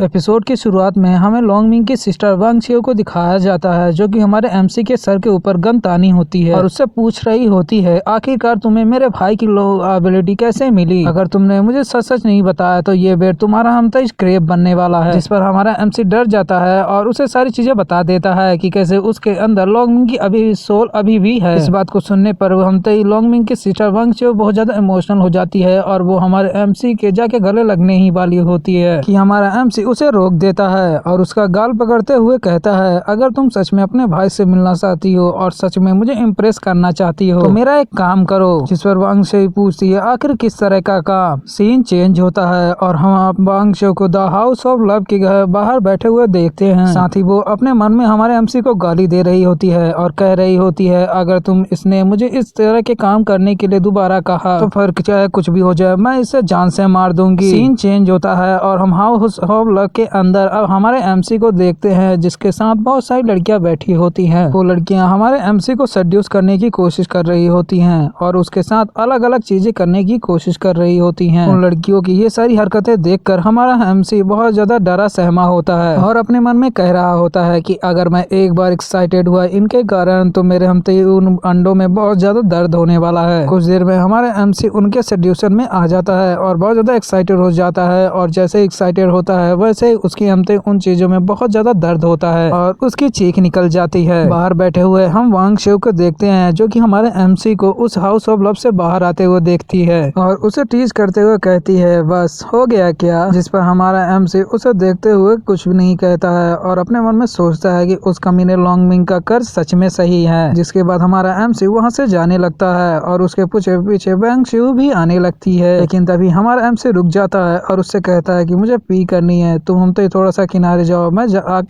Episode की शुरुआत में हमें लॉन्ग मिंग की सिस्टर वांग छियो को दिखाया जाता है, जो कि हमारे एमसी के सर के ऊपर गन तानी होती है और उससे पूछ रही होती है, आखिरकार तुम्हें मेरे भाई की लो एबिलिटी कैसे मिली? अगर तुमने मुझे सच सच नहीं बताया तो ये बेट तुम्हारा हम तक क्रेप बनने वाला है। जिस पर हमारा एमसी डर जाता है और उसे सारी चीजें बता देता है कि कैसे उसके अंदर लॉन्ग मिंग की अभी सोल अभी भी है। इस बात को सुनने पर हम तक लॉन्ग मिंग की सिस्टर वांग छियो बहुत ज्यादा इमोशनल हो जाती है और वो हमारे एमसी के जाके गले लगने ही वाली होती है कि हमारा एमसी उसे रोक देता है और उसका गाल पकड़ते हुए कहता है, अगर तुम सच में अपने भाई से मिलना चाहती हो और सच में मुझे इम्प्रेस करना चाहती हो तो मेरा एक काम करो। जिस पर वांग से पूछती है, आखिर किस तरह का काम? सीन चेंज होता है और हम वांग शो को द हाउस ऑफ लव के घर बाहर बैठे हुए देखते हैं। साथ ही वो अपने मन में हमारे एमसी को गाली दे रही होती है और कह रही होती है, अगर तुम इसने मुझे इस तरह के काम करने के लिए दोबारा कहा तो फिर चाहे कुछ भी हो जाए मैं इसे जान से मार दूंगी। सीन चेंज होता है और हम हाउस ऑफ लव के अंदर अब हमारे एमसी को देखते हैं, जिसके साथ बहुत सारी लड़कियां बैठी होती हैं। वो लड़कियां हमारे एमसी को सेड्यूस करने की कोशिश कर रही होती हैं और उसके साथ अलग अलग चीजें करने की कोशिश कर रही होती हैं। उन लड़कियों की ये सारी हरकतें देखकर हमारा एमसी बहुत ज्यादा डरा सहमा होता है और अपने मन में कह रहा होता है कि अगर मैं एक बार एक्साइटेड हुआ इनके कारण तो मेरे हमते उन अंडों में बहुत ज्यादा दर्द होने वाला है। कुछ देर में हमारे एमसी उनके सेड्यूशन में आ जाता है और बहुत ज्यादा एक्साइटेड हो जाता है और जैसे एक्साइटेड होता है वैसे उसकी हमते उन चीजों में बहुत ज्यादा दर्द होता है और उसकी चीख निकल जाती है। बाहर बैठे हुए हम वांग शिव को देखते हैं, जो कि हमारे एमसी को उस हाउस ऑफ लव से बाहर आते हुए देखती है और उसे टीज करते हुए कहती है, बस हो गया क्या? जिस पर हमारा एमसी उसे देखते हुए कुछ भी नहीं कहता है और अपने मन में सोचता है कि उस कमीने लॉन्ग मिंग का कर्ज सच में सही है। जिसके बाद हमारा एमसी वहाँ से जाने लगता है और उसके पीछे पीछे वांग शिव भी आने लगती है, लेकिन तभी हमारा एमसी रुक जाता है और उससे कहता है कि मुझे पी करनी है, तुम हम तो थोड़ा सा किनारे जाओ, मैं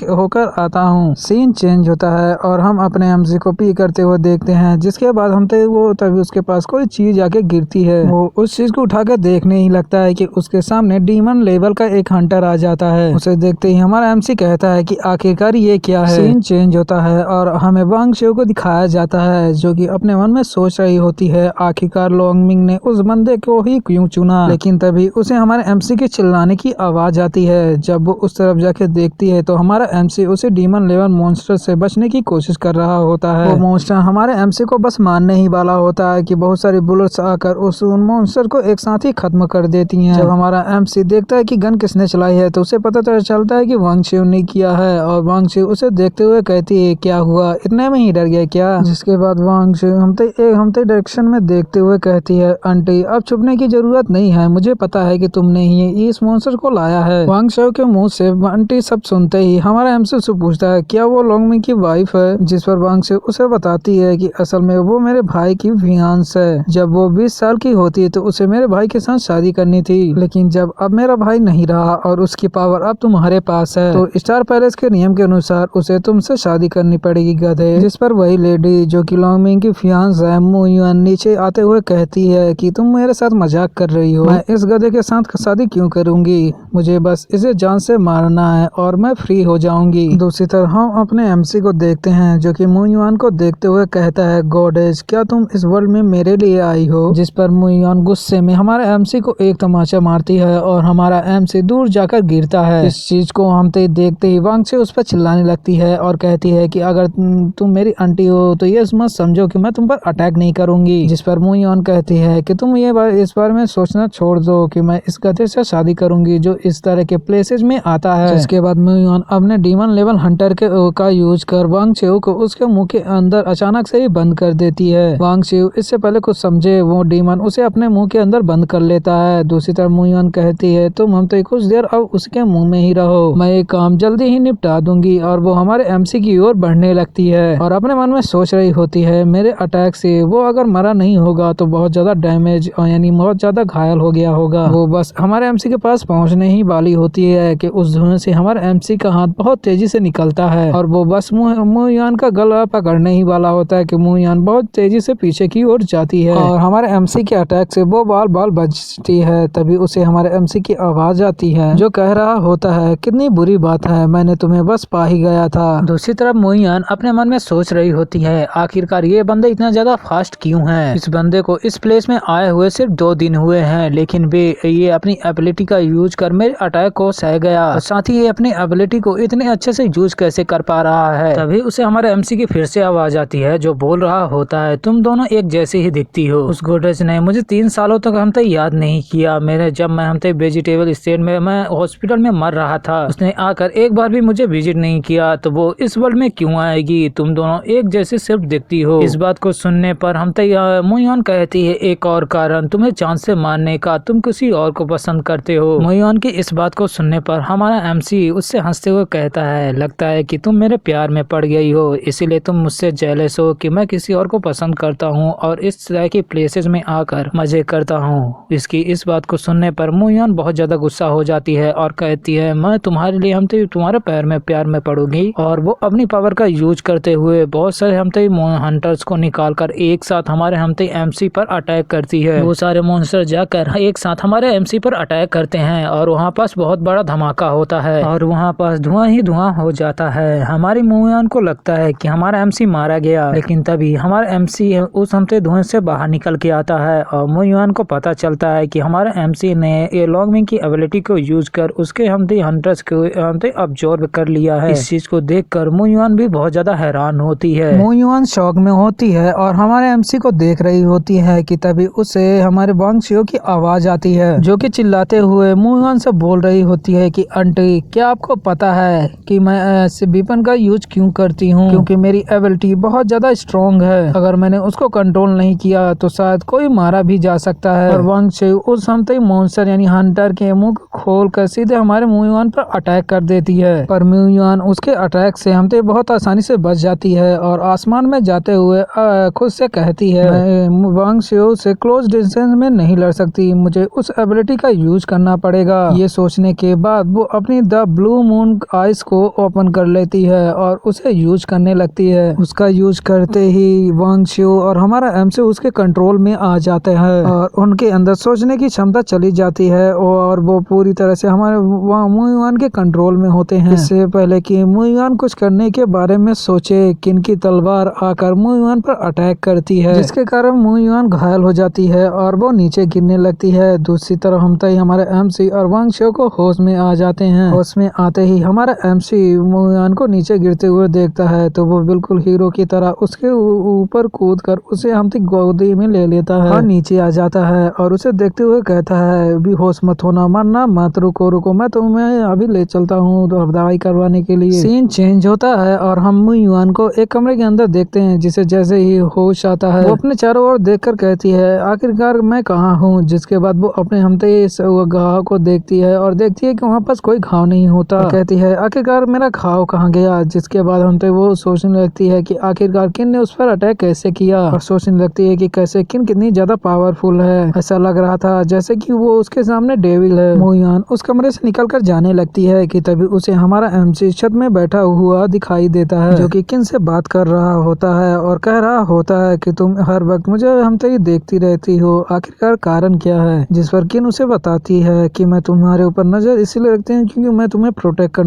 होकर आता हूँ। सीन चेंज होता है और हम अपने एमसी को पी करते हुए देखते हैं, जिसके बाद हम तो वो तभी उसके पास कोई चीज आके गिरती है। वो उस चीज को उठाकर देखने ही लगता है कि उसके सामने डीमन लेवल का एक हंटर आ जाता है। उसे देखते ही हमारा एमसी कहता है कि आखिरकार ये क्या है? सीन चेंज होता है और हमें वांग शिव को दिखाया जाता है, जो कि अपने मन में सोच रही होती है, आखिरकार लॉन्ग मिंग ने उस बंदे को ही क्यों चुना? लेकिन तभी उसे हमारे एमसी के चिल्लाने की आवाज आती है। जब वो उस तरफ जाके देखती है तो हमारा एमसी उसे डीमन लेवल मॉन्स्टर से बचने की कोशिश कर रहा होता है। वो मॉन्स्टर हमारे एमसी को बस मारने ही वाला होता है कि बहुत सारी बुलेट्स आकर उन मॉन्स्टर को एक साथ ही खत्म कर देती हैं। जब हमारा एमसी देखता है कि गन किसने चलाई है तो उसे पता चलता है कि वांग शिव ने किया है और वांग शिव उसे देखते हुए कहती है, क्या हुआ, इतने में ही डर गया क्या? जिसके बाद वांग शिव हमते डायरेक्शन में देखते हुए कहती है, आंटी अब छुपने की जरूरत नहीं है, मुझे पता है कि तुमने ही इस मॉन्स्टर को लाया है। वांग शिव के मुंह से आंटी सब सुनते ही हमारा एमसी से पूछता है, क्या वो लॉन्ग मिंग की वाइफ है? जिस पर वांग शिव उसे बताती है कि असल में वो मेरे भाई की फियांस है। जब वो 20 साल की होती है तो उसे मेरे भाई के साथ शादी करनी थी, लेकिन जब अब मेरा भाई नहीं रहा और उसकी पावर अब तुम्हारे पास है तो स्टार पैलेस के नियम के अनुसार उसे तुमसे शादी करनी पड़ेगी, गधे। जिस पर वही लेडी जो कि लॉन्ग मिंग की फियांस है मु युआन नीचे आते हुए कहती है कि तुम मेरे साथ मजाक कर रही हो, मैं इस गधे के साथ शादी क्यों करूंगी, मुझे बस इसे जान से मारना है और मैं फ्री हो जाऊंगी। दूसरी तरफ हम अपने एमसी को देखते हैं, जो कि मु युआन को देखते हुए कहता है, गॉडेस क्या तुम इस वर्ल्ड में मेरे लिए आई हो? जिस पर मु युआन गुस्से में हमारे एमसी को एक तमाचा मारती है और हमारा एमसी दूर जाकर गिरता है। इस चीज को हम देखते ही वांग से उस पर चिल्लाने लगती है और कहती है कि अगर तुम मेरी आंटी हो तो ये मत समझो कि मैं तुम पर अटैक नहीं करूंगी। जिस पर मु युआन कहती है कि तुम इस बारे में सोचना छोड़ दो कि मैं इस गधे से शादी करूंगी जो इस तरह के प्लेसेस में आता है। जिसके बाद मु युआन अपने डीमन लेवल हंटर का यूज कर वांग शिव को उसके मुंह के अंदर अचानक से ही बंद कर देती है। वांग शिव इससे पहले कुछ समझे वो डीमन उसे अपने मुंह के अंदर बंद कर लेता है। दूसरी तरफ मु युआन कहती है, तुम हम तो कुछ देर अब उसके मुंह में ही रहो, मैं ये काम जल्दी ही निपटा दूंगी। और वो हमारे एमसी की ओर बढ़ने लगती है और अपने मन में सोच रही होती है, मेरे अटैक से वो अगर मरा नहीं होगा तो बहुत ज्यादा डैमेज यानी बहुत ज्यादा घायल हो गया होगा। वो बस हमारे एमसी के पास पहुंचने ही वाली होती है कि उस धुएं से हमारे एमसी का हाथ बहुत तेजी से निकलता है और वो बस मु युआन का गला पकड़ने ही वाला होता है कि मु युआन बहुत तेजी से पीछे की ओर जाती है और हमारे एमसी के अटैक से वो बाल बचती है। तभी उसे हमारे एमसी की आवाज आती है जो कह रहा होता है, कितनी बुरी बात है, मैंने तुम्हें बस पा ही गया था। दूसरी तरफ मु युआन अपने मन में सोच रही होती है, आखिरकार ये बंदे इतना ज्यादा फास्ट क्यों हैं? इस बंदे को इस प्लेस में आए हुए सिर्फ 2 दिन हुए हैं, लेकिन वे ये अपनी एबिलिटी का यूज कर मेरे अटैक को सह गया, और साथ ही ये अपनी एबिलिटी को इतने अच्छे से यूज कैसे कर पा रहा है। तभी उसे हमारे एमसी की फिर से आवाज आती है जो बोल रहा होता है, तुम दोनों एक जैसे ही दिखती हो। उस गोड्रेज ने मुझे 3 सालों तक हम तक याद नहीं किया। जब मैं हम तक वेजिटेबल स्टेट में मैं हॉस्पिटल में मर रहा था, उसने आकर एक बार भी मुझे विजिट नहीं किया, तो वो इस वर्ल्ड में क्यों आएगी? तुम दोनों एक जैसे सिर्फ दिखती हो। इस बात को सुनने पर हम तक मोयुआन कहती है, एक और कारण तुम्हें जान से मारने का, तुम किसी और को पसंद करते हो। मोयुआन की इस बात को सुनने पर हमारा एमसी उससे हंसते हुए कहता है, लगता है कि तुम मेरे प्यार में पड़ गई हो, इसीलिए तुम मुझसे जेलस हो कि मैं किसी और को पसंद करता हूँ और इस तरह की प्लेसेस में आकर मजे करता हूँ। इसकी इस बात को सुनने पर मोयुआन बहुत ज्यादा गुस्सा हो जाती है और कहती है, मैं तुम्हारे लिए हम तुम्हारे पैर में प्यार में पड़ूंगी। और वो अपनी पावर का यूज करते हुए बहुत सारे हंटर्स को निकालकर एक साथ हमारे एमसी पर अटैक करती है। वो सारे मॉन्स्टर जाकर एक साथ हमारे एमसी पर अटैक करते हैं और वहाँ पास बहुत बड़ा धमाका होता है और वहाँ पास धुआं ही धुआं हो जाता है। हमारी मोयुआन को लगता है कि हमारा एमसी मारा गया, लेकिन तभी हमारा एमसी उस धुएं से बाहर निकल के आता है और मोयुआन को पता चलता है कि हमारे एमसी ने ये लॉन्गविंग की एबिलिटी को यूज कर उसके हंटर्स को अब्जॉर्ब कर लिया है। इस चीज को देखकर मोयुआन भी बहुत ज्यादा हैरान होती है। मोयुआन शॉक में होती है और हमारे एमसी को देख रही होती है कि तभी उसे हमारे वांग शियो की आवाज आती है जो कि चिल्लाते हुए मोयुआन से बोल रही होती है कि आंटी, क्या आपको पता है कि मैं ऐसे वेपन का यूज क्यों करती हूँ? क्योंकि मेरी एबिलिटी बहुत ज्यादा स्ट्रॉन्ग है, अगर मैंने उसको कंट्रोल नहीं किया तो शायद कोई मारा भी जा सकता है। और वांग शियो उस मॉन्स्टर यानी हंटर के मुंह को खोल कर सीधे हमारे मोयुआन पर अटैक कर देती है, पर मोयुआन उसके अटैक से बहुत आसानी से बच जाती है और आसमान में जाते हुए खुद से कहती है, मैं वांग शियो से क्लोज डिस्टेंस में नहीं लड़ सकती, मुझे उस एबिलिटी का यूज करना पड़ेगा। ये सोचने के बाद वो अपनी द ब्लू मून आइस को ओपन कर लेती है और उसे यूज करने लगती है। उसका यूज करते ही वांग शियो और हमारा एमसी उसके कंट्रोल में आ जाते हैं और उनके अंदर सोचने की क्षमता चली जाती है और वो पूरी तरह से हमारे मोयुआन के कंट्रोल में होते हैं। इससे पहले कि मोयुआन कुछ करने के बारे में सोचे, किन की तलवार आकर मोयुआन पर अटैक करती है, जिसके कारण मोयुआन घायल हो जाती है और वो नीचे गिरने लगती है। दूसरी तरफ हमारे एमसी और वांग शियो को होश में आ जाते हैं। होश में आते ही हमारा एमसी मोयुआन को नीचे गिरते हुए देखता है तो वो बिल्कुल हीरो की तरह उसके ऊपर कूद कर उसे गोदी में ले लेता है और नीचे आ जाता है और उसे देखते हुए कहता है, भी होश मत होना, मरना मत, रुको, मैं तुम्हें अभी ले चलता हूँ दवाई करवाने के लिए। सीन चेंज होता है और हम मोयुआन को एक कमरे के अंदर देखते हैं, जिसे जैसे ही होश आता है वो अपने चारों ओर देखकर कहती है, आखिरकार मैं कहाँ हूँ? जिसके बाद वो अपने घाव को देखती है और देखती है कि वहाँ पास कोई घाव नहीं होता। कहती है, आखिरकार मेरा घाव कहाँ गया? जिसके बाद वो सोचने लगती है कि आखिरकार किन ने उस पर अटैक कैसे किया और सोचने लगती है कि कैसे किन कितनी ज्यादा पावरफुल है। ऐसा लग रहा था जैसे कि वो उसके सामने डेविल है। मोयुआन उस कमरे से निकलकर जाने लगती है कि तभी उसे हमारा एमसी छत में बैठा हुआ दिखाई देता है जो कि किन से बात कर रहा होता है और कह रहा होता है कि तुम हर वक्त मुझे ही देखती रहती हो, आखिरकार कारण क्या है? जिस पर किन उसे बताती है कि मैं तुम्हारे ऊपर नजर इसलिए रखती हूँ क्योंकि मैं तुम्हें प्रोटेक्ट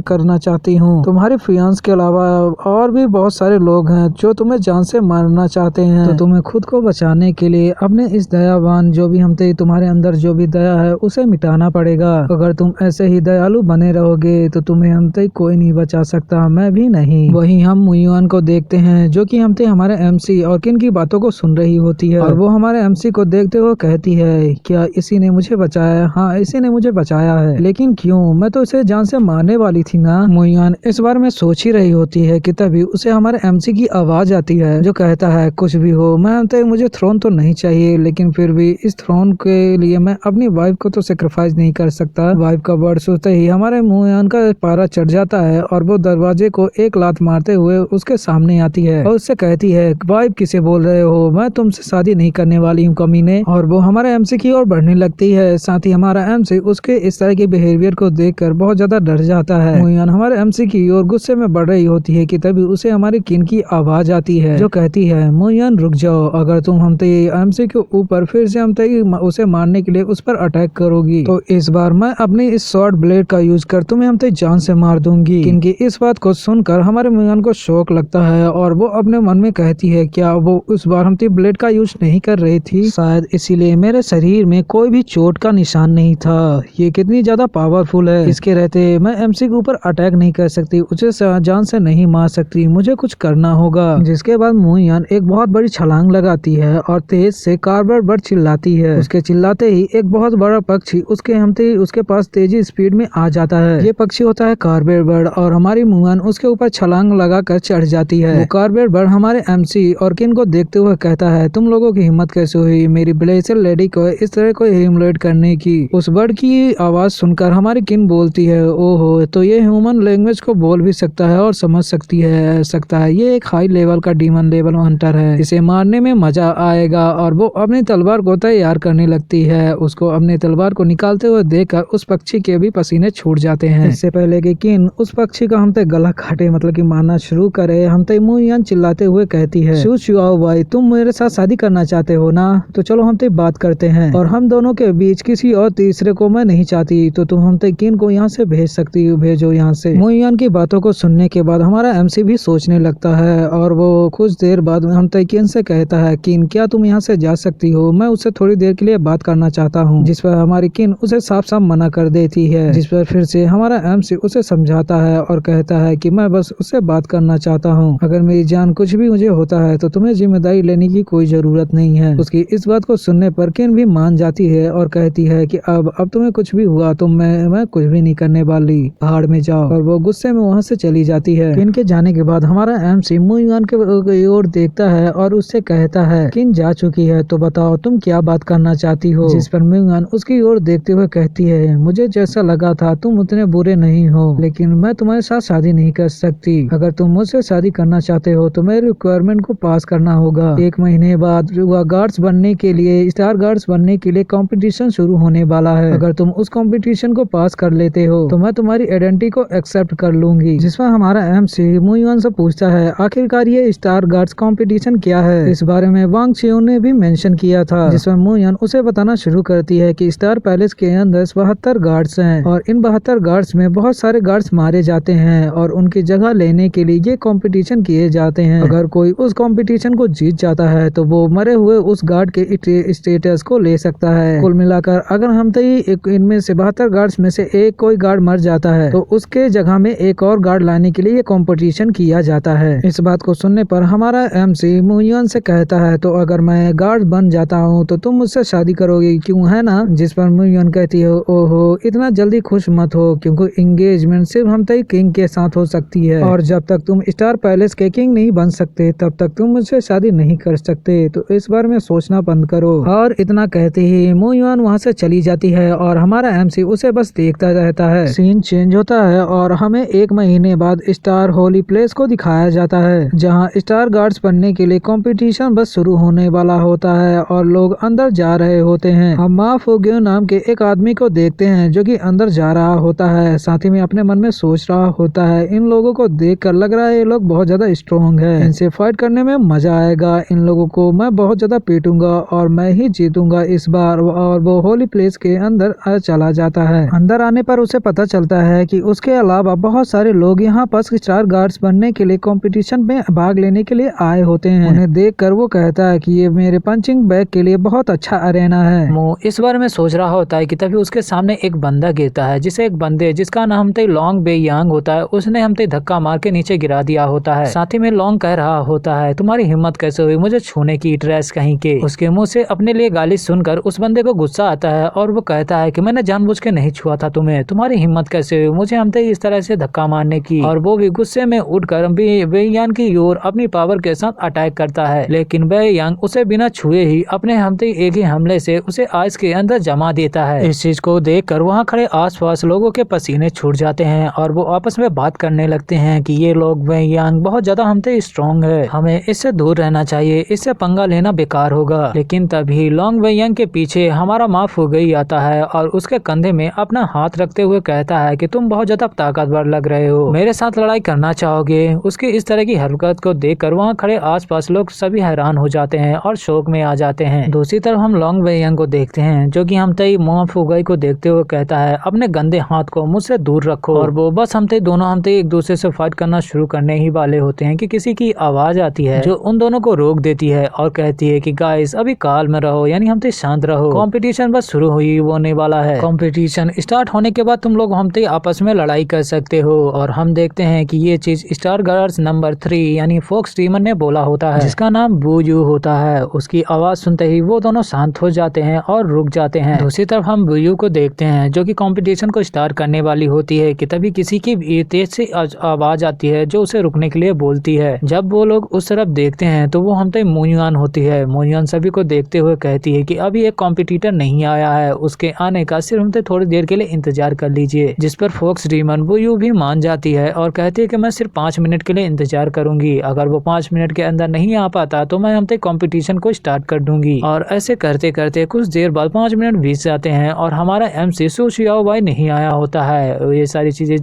करना चाहती हूँ। तुम्हारी फियांस के अलावा और भी बहुत सारे लोग हैं जो तुम्हें जान से मारना चाहते हैं, तो तुम्हें खुद को बचाने के लिए अपने इस दयावान जो भी तुम्हारे अंदर जो भी दया है उसे मिटाना पड़ेगा। अगर तुम ऐसे ही दयालु बने रहोगे तो तुम्हें कोई नहीं बचा सकता, मैं भी नहीं। वहीं हम मोयुआन को देखते हैं जो कि हमारे एमसी और किन की बातों को सुन रही होती है और वो हमारे एमसी को देखते हुए कहती है, क्या इसी ने मुझे बचाया? हाँ, इसी ने मुझे बचाया है, लेकिन क्यों? मैं तो इसे जान से मारने वाली थी ना। मोयुआन इस बार में सोच ही रही होती है कि तभी उसे हमारे एमसी की आवाज आती है जो कहता है, कुछ भी हो, मैं मुझे थ्रोन तो नहीं चाहिए, लेकिन फिर भी इस थ्रोन के लिए मैं अपनी वाइफ को तो सेक्रीफाइस नहीं कर सकता। वाइफ का वर्ड सुनते ही हमारे मोयुआन का पारा चढ़ जाता है और वो दरवाजे को एक लात मारते हुए उसके सामने आती है और उससे कहती है, वाइफ किसे बोल रहे हो? मैं तुमसे शादी नहीं करने वाली हूँ कमीने। और वो हमारे एमसी की ओर बढ़ने लगती है। साथ ही हमारा एमसी उसके इस तरह के बिहेवियर को देखकर बहुत ज्यादा डर जाता है। मोयुआन हमारे एमसी की ओर गुस्से में बढ़ रही होती है कि तभी उसे हमारी किन की आवाज आती है जो कहती है, मोयुआन रुक जाओ, अगर तुम एमसी के ऊपर फिर से उसे मारने के लिए उस पर अटैक करोगी तो इस बार मैं अपनी इस शॉर्ट ब्लेड का यूज कर तुम्हें जान से मार दूंगी। किन की इस बात को सुनकर हमारे मोयुआन को शौक लगता है और वो अपने मन में कहती है, क्या वो उस बार ब्लेड का यूज नहीं कर रही थी? शायद इसीलिए मेरे शरीर में कोई भी चोट का निशान नहीं था। ये कितनी ज्यादा पावरफुल है, इसके रहते मैं एमसी के ऊपर अटैक नहीं कर सकती, उसे जान से नहीं मार सकती, मुझे कुछ करना होगा। जिसके बाद मुयान एक बहुत बड़ी छलांग लगाती है और तेज से कार्बर बर्ड चिल्लाती है। उसके चिल्लाते ही एक बहुत बड़ा पक्षी उसके पास तेजी स्पीड में आ जाता है। ये पक्षी होता है कार्बर बर्ड और हमारी मुयान उसके ऊपर छलांग लगाकर चढ़ जाती है। वो कार्बर बर्ड हमारे एमसी और किन को देखते हुए कहता है, तुम लोगों की हिम्मत कैसे हुई मेरी ब्लेसर लेडी को इस तरह को ह्यूमिलेट करने की। उस बर्ड की आवाज सुनकर हमारी किन बोलती है, ओहो तो ये ह्यूमन लैंग्वेज को बोल भी सकता है और समझ सकता है। ये एक हाई लेवल का डीमन लेवल हंटर है, इसे मारने में मजा आएगा। और वो अपनी तलवार को तैयार करने लगती है। उसको अपनी तलवार को निकालते हुए देखकर उस पक्षी के भी पसीने छूट जाते हैं। इससे पहले कि किन उस पक्षी का हमते गला काटे मतलब कि मारना शुरू करे, हमते मुयान चिल्लाते हुए कहती है, शू शुआओ भाई तुम मेरे साथ शादी करना चाहते हो ना, तो चलो हमते बात करते हैं और हम दोनों के बीच किसी और तीसरे को मैं नहीं चाहती, तो तुम हमते किन को यहाँ से भेज सकती हो, भेजो यहाँ से। मुयान की बातों को सुनने के बाद हमारा एमसी भी सोचने लगता है और वो कुछ देर बाद हमते किन से कहता है, किन क्या तुम यहाँ से जा सकती हो, मैं उससे थोड़ी देर के लिए बात करना चाहता हूँ। जिस पर हमारी किन उसे साफ साफ मना कर देती है। जिस पर फिर से हमारा एमसी उसे समझाता है और कहता है कि मैं बस उससे बात करना चाहता हूँ, अगर मेरी जान कुछ भी मुझे होता है तो तुम्हें जिम्मेदारी लेने की कोई जरूरत नहीं है। उसकी इस बात को सुनने पर किन भी मान जाती है और कहती है कि अब तुम्हें कुछ भी हुआ तो मैं कुछ भी नहीं करने वाली, पहाड़ में जाओ। और वो गुस्से में वहाँ से चली जाती है। किन के जाने के बाद हमारा एमसी मुयान के ओर देखता है और उससे कहता है, किन जा चुकी है तो बताओ तुम क्या बात करना चाहती हो। जिस पर मुयान उसकी ओर देखते हुए कहती है, मुझे जैसा लगा था तुम उतने बुरे नहीं हो, लेकिन मैं तुम्हारे साथ शादी नहीं कर सकती। अगर तुम मुझसे शादी करना चाहते हो तो मेरे रिक्वायरमेंट को पास करना होगा। 1 महीने बाद गार्ड्स बनने के लिए, स्टार गार्ड्स बनने के लिए कंपटीशन शुरू होने वाला है। अगर तुम उस कंपटीशन को पास कर लेते हो तो मैं तुम्हारी आइडेंटिटी को एक्सेप्ट कर लूंगी। जिसमें हमारा एमसी मुयान से पूछता है, आखिरकार ये स्टार गार्ड्स कंपटीशन क्या है। इस बारे में वांग छियोन ने भी मेंशन किया था। जिसमें मुयान उसे बताना शुरू करती है कि स्टार पैलेस के अंदर 72 गार्ड्स हैं और इन 72 गार्ड्स में बहुत सारे गार्ड्स मारे जाते हैं और उनकी जगह लेने के लिए ये कंपटीशन किए जाते हैं। अगर कोई उस कंपटीशन को जीत जाता है तो वो मरे हुए उस गार्ड के स्टेटस को ले सकता है। कुल मिलाकर अगर हम इनमें से 72 गार्ड्स में से एक कोई गार्ड मर जाता है तो उसके जगह में एक और गार्ड लाने के लिए ये कंपटीशन किया जाता है। इस बात को सुनने पर हमारा एमसी मुयान से कहता है, तो अगर मैं गार्ड बन जाता हूँ तो तुम मुझसे शादी करोगे क्यों, है ना। जिस पर मुयान कहती है, ओहो इतना जल्दी खुश मत हो, क्योंकि एंगेजमेंट सिर्फ हम किंग के साथ हो सकती है और जब तक तुम स्टार पैलेस के किंग नहीं बन सकते तब तक तुम मुझसे शादी नहीं कर सकते, तो इस बार में सोचना बंद करो। और इतना कहते ही मुयान वहाँ से चली जाती है और हमारा एमसी उसे बस देखता रहता है। सीन चेंज होता है और हमें 1 महीने बाद स्टार होली प्लेस को दिखाया जाता है, जहाँ स्टार गार्ड्स बनने के लिए कंपटीशन बस शुरू होने वाला होता है और लोग अंदर जा रहे होते हैं। हम मा फुग्यो नाम के एक आदमी को देखते हैं जो कि अंदर जा रहा होता है, साथ ही में अपने मन में सोच रहा होता है, इन लोगों को देखकर लग रहा है ये लोग बहुत ज्यादा स्ट्रॉन्ग है, इनसे फाइट करने में मजा आएगा, इन लोगों को मैं बहुत ज्यादा पीटूंगा और मैं ही जीतूंगा इस बार। और वो होली प्लेस के अंदर चला जाता है। अंदर आने पर उसे पता चलता है कि उसके अलावा बहुत सारे लोग यहाँ पर स्टार गार्ड्स बनने के लिए कंपटीशन में भाग लेने के लिए आए होते हैं। उन्हें देखकर वो कहता है कि ये मेरे पंचिंग बैग के लिए बहुत अच्छा अरेना है। मो इस बारे में सोच रहा होता है कि तभी उसके सामने एक बंदा गिरता है, जिसे एक बंदे जिसका नाम हमते लॉन्ग बे यांग होता है, उसने हमते धक्का मार के नीचे गिरा दिया होता है। साथ ही में लॉन्ग कह रहा होता है, तुम्हारी हिम्मत कैसे हुई मुझे छूने की, ड्रेस कहीं के। उसके मुंह से अपने लिए गाली सुनकर उस बंदे को गुस्सा आता है और वो कहता है कि मैंने जानबूझ के नहीं छुआ था तुम्हें, तुम्हारी हिम्मत कैसे हुई मुझे हमते इस तरह से धक्का मारने की। और वो भी गुस्से में उठकर बे यांग की ओर अपनी पावर के साथ अटैक करता है, लेकिन बे यांग उसे बिना छुए ही अपने हमते एक ही हमले से उसे आइस के अंदर जमा देता है। इस चीज को देखकर वहाँ खड़े आसपास लोगों के पसीने छूट जाते हैं और वो आपस में बात करने लगते हैं कि ये लोग बे यांग बहुत ज्यादा हमसे स्ट्रॉन्ग है, हमें इससे दूर रहना चाहिए, इससे पंगा लेना बेकार होगा। लेकिन तभी लॉन्ग बे यांग के पीछे हमारा मा फुगई आता है और उसके कंधे में अपना हाथ रखते हुए कहता है कि तुम बहुत ज्यादा ताकतवर लग रहे हो, मेरे साथ लड़ाई करना चाहोगे। उसकी इस तरह की हरकत को देखकर वहाँ खड़े आसपास लोग सभी हैरान हो जाते हैं और शौक में आ जाते हैं। दूसरी तरफ हम लॉन्ग बे यांग को देखते हैं जो कि हमते मा फुगई को देखते हुए कहता है, अपने गंदे हाथ को मुझसे दूर रखो। और वो बस हमते दोनों हमते एक दूसरे से फाइट करना शुरू करने ही वाले होते हैं कि किसी की आवाज आती है जो उन दोनों को रोक देती है और कहती है कि गाइस अभी काल में रहो, यानी हमसे शांत रहो, कंपटीशन बस शुरू हुई होने वाला है। कंपटीशन कंपटीशन स्टार्ट होने के बाद तुम लोग हमसे आपस में लड़ाई कर सकते हो। और हम देखते हैं कि ये चीज स्टार गर्ल्स नंबर 3 यानी फॉक्स ड्रीमर ने बोला होता है, जिसका नाम बुयू होता है। उसकी आवाज सुनते ही वो दोनों शांत हो जाते हैं और रुक जाते हैं। दूसरी तरफ हम बुयू को देखते हैं जो कि कंपटीशन को स्टार्ट करने वाली होती है कि तभी किसी की भी तेज से आवाज आती है जो उसे रुकने के लिए बोलती है। जब वो लोग उस तरफ देखते हैं तो वो हमसे मुयुआन होती है। मुयुआन सभी को देखते हुए कहती है कि अभी एक कॉम्पिटिटर नहीं आया है, उसके आने का सिर्फ हमसे थोड़ी देर के लिए इंतजार कर लीजिए। जिस पर फॉक्स ड्रीमर बुयू भी मान जाती है और कहती है कि मैं सिर्फ 5 मिनट के लिए इंतजार करूंगी। अगर वो 5 मिनट के अंदर नहीं आ पाता तो मैं हमसे कंपटीशन को स्टार्ट कर दूंगी। और ऐसे करते करते कुछ देर बाद 5 मिनट बीत जाते हैं और हमारा MC सू शियाओवाई नहीं आया होता है। ये सारी चीजें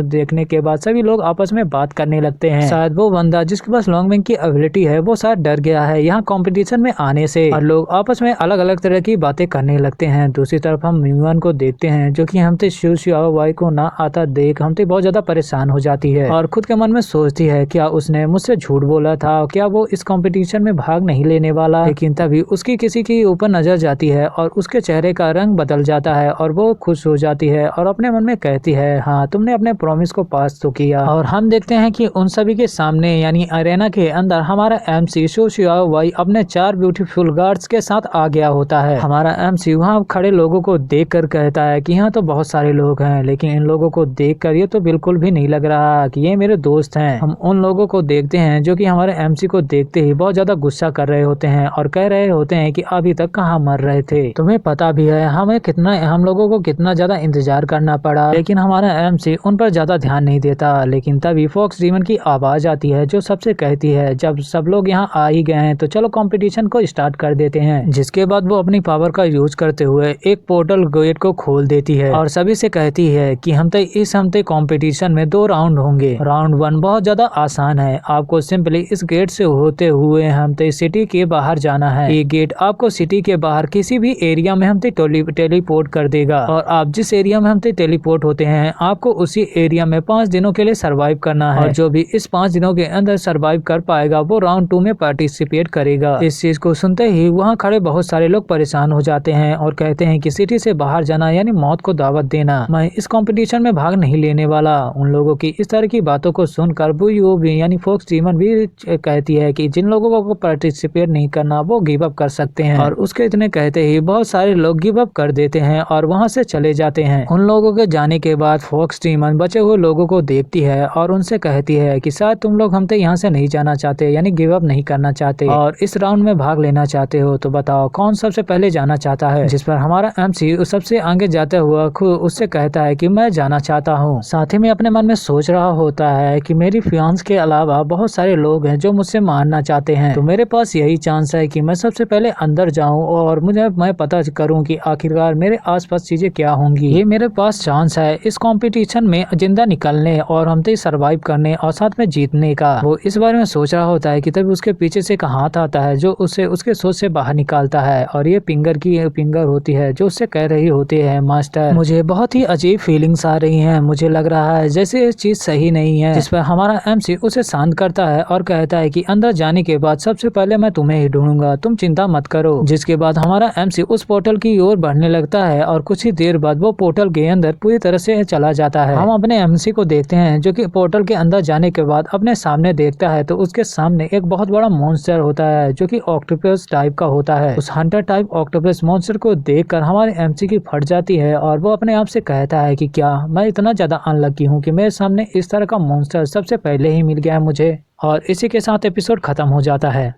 देखने के बाद सभी लोग आपस में बात करने लगते हैं। शायद वो बंदा जिसके पास लॉन्गविंग की एबिलिटी है वो शायद डर गया है यहाँ कंपटीशन में आने से, और लोग आपस में अलग अलग तरह की बातें करने लगते हैं। दूसरी तरफ हम म्यूआन को देखते हैं जो कि हमसे शू शियाओवाई को ना आता देख हमसे बहुत ज्यादा परेशान हो जाती है और खुद के मन में सोचती है क्या उसने मुझसे झूठ बोला था, क्या वो इस कंपटीशन में भाग नहीं लेने वाला। लेकिन तभी उसकी किसी के ऊपर नजर जाती है और उसके चेहरे का रंग बदल जाता है और वो खुश हो जाती है और अपने मन में कहती है हाँ तुमने अपने प्रॉमिस को पास तो किया। और हम देखते हैं कि उन सभी के सामने यानी अरेना के अंदर हमारा MC शू शियाओवाई अपने 4 ब्यूटीफुल गार्ड्स के साथ आ गया होता है। हमारा MC वहाँ खड़े लोगों को देख कर कहता है कि यहाँ तो बहुत सारे लोग हैं, लेकिन इन लोगों को देख कर ये तो बिल्कुल भी नहीं लग रहा कि ये मेरे दोस्त हैं। हम उन लोगों को देखते हैं जो कि हमारे MC को देखते ही बहुत ज्यादा गुस्सा कर रहे होते हैं और कह रहे होते हैं कि अभी तक कहाँ मर रहे थे। तुम्हें पता भी है हम लोगों को कितना ज्यादा इंतजार करना पड़ा, लेकिन हमारा MC उन पर ज्यादा ध्यान नहीं देता। लेकिन तभी फॉक्स ड्रीमर की आवाज आती है जो सबसे कहती है जब सब लोग यहाँ आ ही गए हैं तो चलो कंपटीशन को स्टार्ट कर देते हैं। जिसके बाद वो अपनी पावर का यूज करते हुए एक पोर्टल गेट को खोल देती है और सभी से कहती है कि इस हफ्ते कंपटीशन में 2 राउंड होंगे। राउंड 1 बहुत ज्यादा आसान है, आपको सिंपली इस गेट से होते हुए हमसे सिटी के बाहर जाना है। ये गेट आपको सिटी के बाहर किसी भी एरिया में हमसे टेलीपोर्ट कर देगा और आप जिस एरिया में हमसे टेलीपोर्ट होते हैं आपको उसी एरिया में 5 दिनों के लिए सर्वाइव करना है और जो भी इस 5 दिनों के अंदर सर्वाइव कर पाएगा वो राउंड 2 में पार्टिसिपेट करेगा। इस चीज को सुनते ही वहाँ खड़े बहुत सारे लोग परेशान हो जाते हैं और कहते हैं कि सिटी से बाहर जाना यानी मौत को दावत देना, मैं इस कंपटीशन में भाग नहीं लेने वाला। उन लोगों की इस तरह की बातों को सुनकर बुयू भी यानी फॉक्स ड्रीमर भी कहती है कि जिन लोगों को पार्टिसिपेट नहीं करना वो गिव अप कर सकते हैं। और उसके इतने कहते ही बहुत सारे लोग गिव अप कर देते हैं और वहाँ से चले जाते हैं। उन लोगों के जाने के बाद फॉक्स ड्रीमर बचे हुए लोगों को देखती है और उनसे कहती है कि शायद तुम लोग हमसे यहाँ से नहीं जाना चाहते यानी गिव अप नहीं करना चाहते और इस राउंड में भाग लेना चाहते हो, तो बताओ कौन सबसे पहले जाना चाहता है। जिस पर हमारा MC सबसे आगे जाते हुआ उससे कहता है कि मैं जाना चाहता हूँ। साथ ही में अपने मन में सोच रहा होता है कि मेरी फियांस के अलावा बहुत सारे लोग हैं जो मुझसे मारना चाहते हैं, तो मेरे पास यही चांस है कि मैं सबसे पहले अंदर जाऊं और मैं पता करूं कि आखिरकार मेरे आसपास चीजें क्या होंगी। ये मेरे पास चांस है इस कंपटीशन में जिंदा निकलने और हमसे सर्वाइव करने और साथ में जीतने का। वो इस बारे में सोच रहा होता है कि तभी उसके पीछे से एक हाथ आता है जो उसे उसके सोच से बाहर निकालता है और ये फिंगर होती है जो उससे कह रही होती है मास्टर मुझे बहुत ही अजीब फीलिंग्स आ रही हैं, मुझे लग रहा है जैसे ये चीज सही नहीं है। जिस पर हमारा MC उसे शांत करता है और कहता है कि अंदर जाने के बाद सबसे पहले मैं तुम्हें ही ढूंढूंगा, तुम चिंता मत करो। जिसके बाद हमारा MC उस पोर्टल की ओर बढ़ने लगता है और कुछ ही देर बाद वो पोर्टल के अंदर पूरी तरह से चला जाता है। हम अपने MC को देखते हैं जो कि पोर्टल के अंदर जाने के बाद अपने सामने देखता है तो उसके सामने एक बहुत बड़ा मॉन्स्टर होता है जो कि ऑक्टोपस टाइप का होता है। उस हंटर टाइप ऑक्टोपस मॉन्स्टर को देखकर हमारे MC की फट जाती है और वो अपने आप से कहता है कि क्या मैं इतना ज्यादा अनलकी हूँ कि मेरे सामने इस तरह का मॉन्स्टर सबसे पहले ही मिल गया है मुझे। और इसी के साथ एपिसोड खत्म हो जाता है।